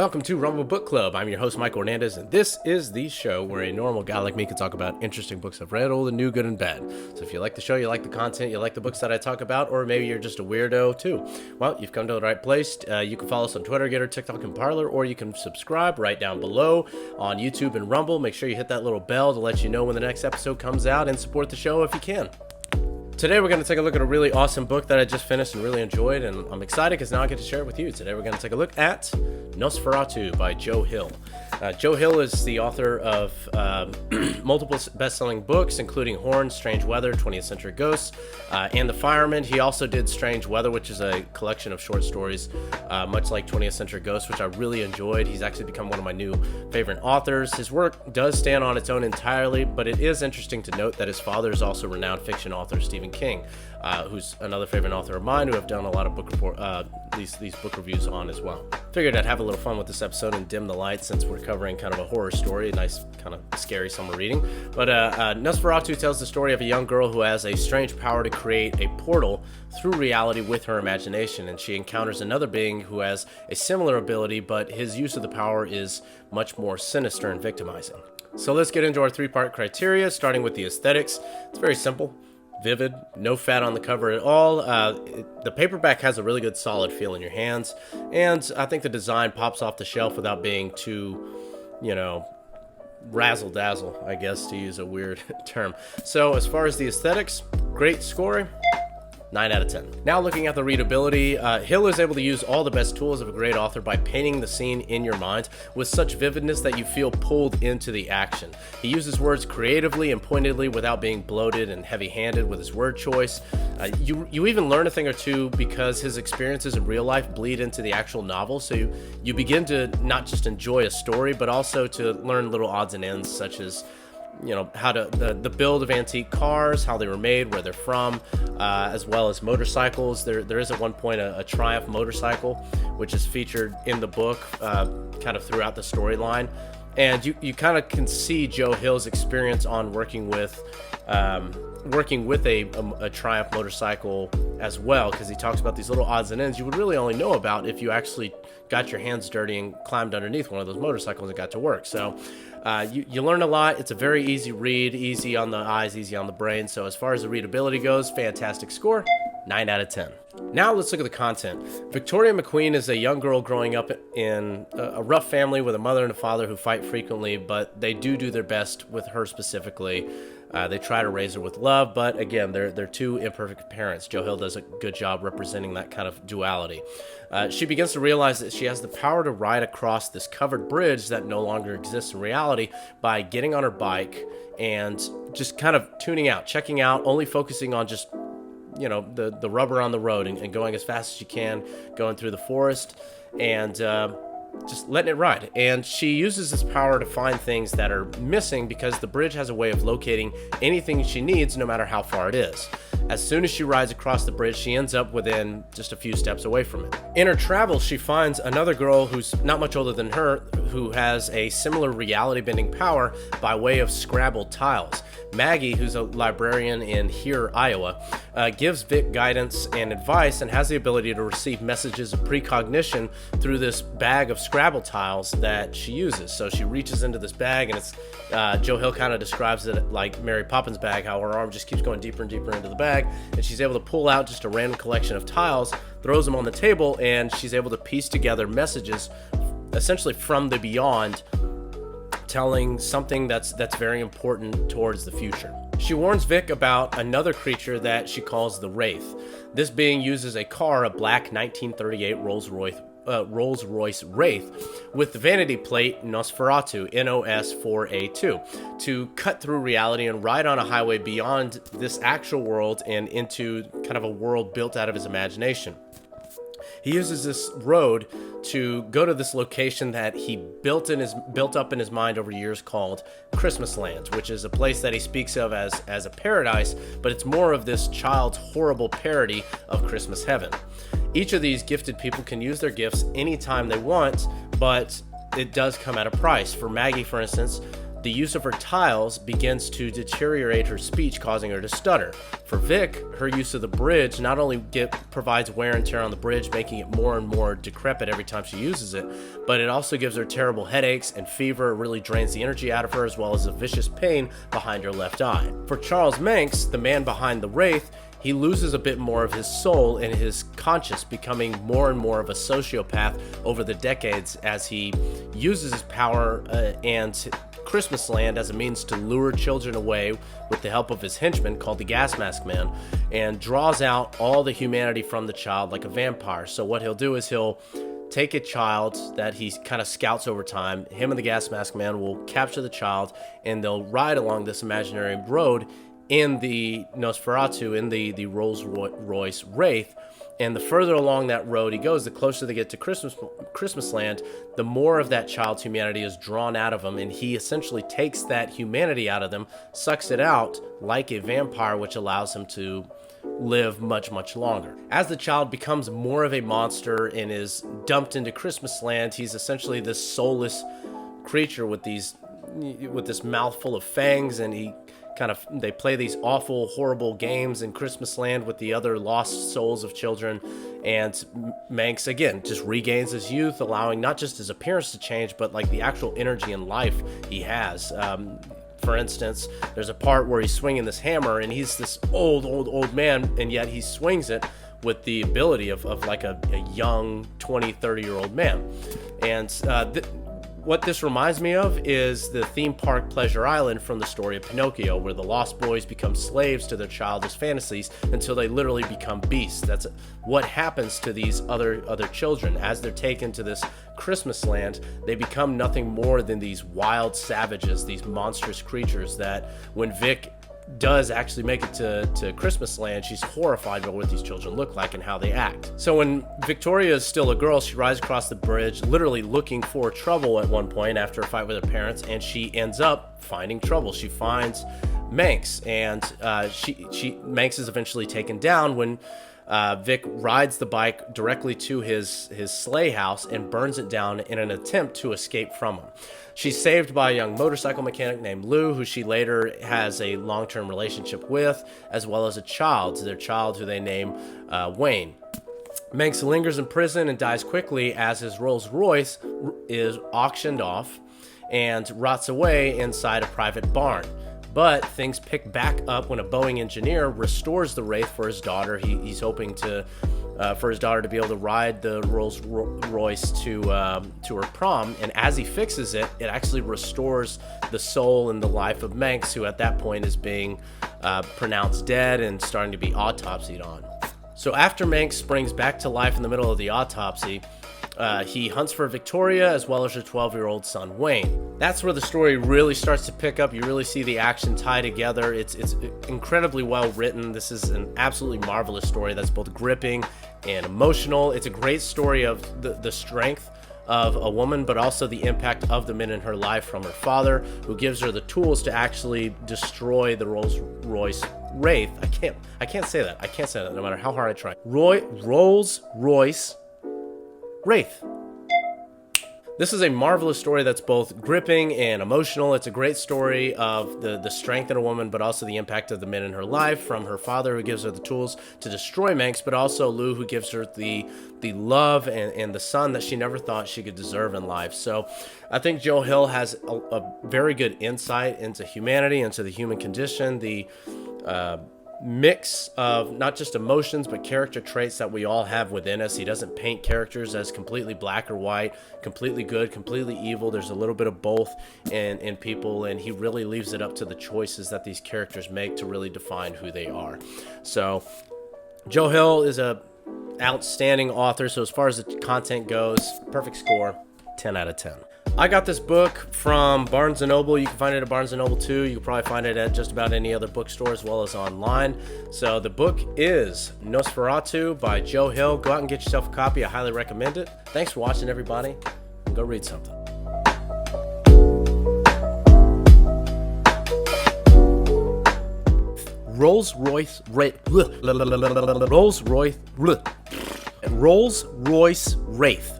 Welcome to Rumble Book Club. I'm your host, Mike Hernandez, and this is the show where a normal guy like me can talk about interesting books I've read, old and new, good and bad. So if you like the show, you like the content, you like the books that I talk about, or maybe you're just a weirdo too, well, you've come to the right place. You can follow us on Twitter, Getter, TikTok, and Parler, or you can subscribe right down below on YouTube and Rumble. Make sure you hit that little bell to let you know when the next episode comes out, and support the show if you can. Today we're going to take a look at a really awesome book that I just finished and really enjoyed, and I'm excited because now I get to share it with you. Today we're going to take a look at NOS4A2 by Joe Hill. Joe Hill is the author of multiple best-selling books, including Horn, Strange Weather, 20th Century Ghosts, and The Fireman. He also did Strange Weather, which is a collection of short stories, much like 20th Century Ghosts, which I really enjoyed. He's actually become one of my new favorite authors. His work does stand on its own entirely, but it is interesting to note that his father is also renowned fiction author Stephen King, who's another favorite author of mine, who I've done a lot of book these book reviews on as well. Figured I'd have a little fun with this episode and dim the lights since we're covering kind of a horror story, a nice kind of scary summer reading. But NOS4A2 tells the story of a young girl who has a strange power to create a portal through reality with her imagination, and she encounters another being who has a similar ability, but his use of the power is much more sinister and victimizing. So let's get into our three-part criteria, starting with the aesthetics. It's very simple. Vivid, no fat on the cover at all. The paperback has a really good solid feel in your hands, and I think the design pops off the shelf without being too, razzle-dazzle, I guess, to use a weird term. So as far as the aesthetics, great score, 9 out of 10. Now looking at the readability, Hill is able to use all the best tools of a great author by painting the scene in your mind with such vividness that you feel pulled into the action. He uses words creatively and pointedly without being bloated and heavy-handed with his word choice. You even learn a thing or two because his experiences in real life bleed into the actual novel, so you begin to not just enjoy a story, but also to learn little odds and ends, such as how the build of antique cars, how they were made, where they're from, as well as motorcycles. There is at one point a Triumph motorcycle, which is featured in the book kind of throughout the storyline. And you kind of can see Joe Hill's experience on working with a Triumph motorcycle as well, because he talks about these little odds and ends you would really only know about if you actually got your hands dirty and climbed underneath one of those motorcycles and got to work. So you learn a lot. It's a very easy read, easy on the eyes, easy on the brain. So as far as the readability goes, fantastic score, 9 out of 10. Now let's look at the content. Victoria McQueen is a young girl growing up in a rough family with a mother and a father who fight frequently, but they do their best with her specifically. They try to raise her with love, but again, they're two imperfect parents. Joe Hill does a good job representing that kind of duality. She begins to realize that she has the power to ride across this covered bridge that no longer exists in reality by getting on her bike and just kind of tuning out, checking out, only focusing on just the rubber on the road and going as fast as you can, going through the forest and just letting it ride. And she uses this power to find things that are missing because the bridge has a way of locating anything she needs, no matter how far it is. As soon as she rides across the bridge, she ends up within just a few steps away from it. In her travels, she finds another girl who's not much older than her, who has a similar reality-bending power by way of scrabbled tiles. Maggie, who's a librarian in Here, Iowa, gives Vic guidance and advice and has the ability to receive messages of precognition through this bag of Scrabble tiles that she uses. So she reaches into this bag, and it's Joe Hill kind of describes it like Mary Poppins' bag, how her arm just keeps going deeper and deeper into the bag, and she's able to pull out just a random collection of tiles, throws them on the table, and she's able to piece together messages essentially from the beyond, telling something that's very important towards the future. She warns Vic about another creature that she calls the Wraith. This being uses a car, a black 1938 Rolls Royce Wraith, with the vanity plate NOS4A2, NOS4A2, to cut through reality and ride on a highway beyond this actual world and into kind of a world built out of his imagination. He uses this road to go to this location that he built up in his mind over years called Christmas Land, which is a place that he speaks of as a paradise, but it's more of this child's horrible parody of Christmas heaven. Each of these gifted people can use their gifts anytime they want, but it does come at a price. For Maggie, for instance, the use of her tiles begins to deteriorate her speech, causing her to stutter. For Vic, her use of the bridge not only provides wear and tear on the bridge, making it more and more decrepit every time she uses it, but it also gives her terrible headaches and fever. It really drains the energy out of her, as well as a vicious pain behind her left eye. For Charles Manx, the man behind the Wraith, he loses a bit more of his soul and his conscience, becoming more and more of a sociopath over the decades as he uses his power and Christmas Land as a means to lure children away with the help of his henchman called the Gas Mask Man, and draws out all the humanity from the child like a vampire. So what he'll do is he'll take a child that he kind of scouts over time. Him and the Gas Mask Man will capture the child, and they'll ride along this imaginary road in the NOS4A2, in the Rolls Royce Wraith. And the further along that road he goes, the closer they get to Christmas Land, the more of that child's humanity is drawn out of him, and he essentially takes that humanity out of them, sucks it out like a vampire, which allows him to live much, much longer. As the child becomes more of a monster and is dumped into Christmas Land, he's essentially this soulless creature with this mouth full of fangs, and they play these awful, horrible games in Christmas Land with the other lost souls of children. And Manx, again, just regains his youth, allowing not just his appearance to change, but like the actual energy and life he has. For instance, there's a part where he's swinging this hammer, and he's this old man, and yet he swings it with the ability of like a young 20, 30-year-old man. And what this reminds me of is the theme park Pleasure Island from the story of Pinocchio, where the lost boys become slaves to their childish fantasies until they literally become beasts. That's what happens to these other children. As they're taken to this Christmas Land, they become nothing more than these wild savages, these monstrous creatures that when Vic does actually make it to Christmas Land, she's horrified by what these children look like and how they act. So when Victoria is still a girl, she rides across the bridge, literally looking for trouble at one point after a fight with her parents, and she ends up finding trouble. She finds Manx, and Manx is eventually taken down when Vic rides the bike directly to his sleigh house and burns it down in an attempt to escape from him. She's saved by a young motorcycle mechanic named Lou, who she later has a long-term relationship with, as well as their child who they name Wayne. Manx lingers in prison and dies quickly as his Rolls Royce is auctioned off and rots away inside a private barn. But things pick back up when a Boeing engineer restores the Wraith for his daughter. He's hoping for his daughter to be able to ride the Rolls Royce to her prom, and as he fixes it, it actually restores the soul and the life of Manx, who at that point is being pronounced dead and starting to be autopsied on. So after Manx springs back to life in the middle of the autopsy, he hunts for Victoria as well as her 12-year-old son Wayne. That's where the story really starts to pick up. You really see the action tie together. It's incredibly well written. This is an absolutely marvelous story that's both gripping and emotional. It's a great story of the strength of a woman, but also the impact of the men in her life, from her father, who gives her the tools to actually destroy the Rolls Royce Wraith. I can't say that. I can't say that no matter how hard I try. Rolls Royce Wraith. This is a marvelous story that's both gripping and emotional. It's a great story of the strength in a woman, but also the impact of the men in her life, from her father, who gives her the tools to destroy Manx, but also Lou, who gives her the love and the son that she never thought she could deserve in life. So I think Joe Hill has a very good insight into humanity, into the human condition, the mix of not just emotions but character traits that we all have within us. He doesn't paint characters as completely black or white, completely good, completely evil. There's a little bit of both in people, and he really leaves it up to the choices that these characters make to really define who they are. So Joe Hill is a outstanding author. So as far as the content goes, perfect score, 10 out of 10. I got this book from Barnes & Noble. You can find it at Barnes & Noble too. You can probably find it at just about any other bookstore as well as online. So the book is NOS4A2 by Joe Hill. Go out and get yourself a copy. I highly recommend it. Thanks for watching, everybody. Go read something. Rolls Royce Wraith.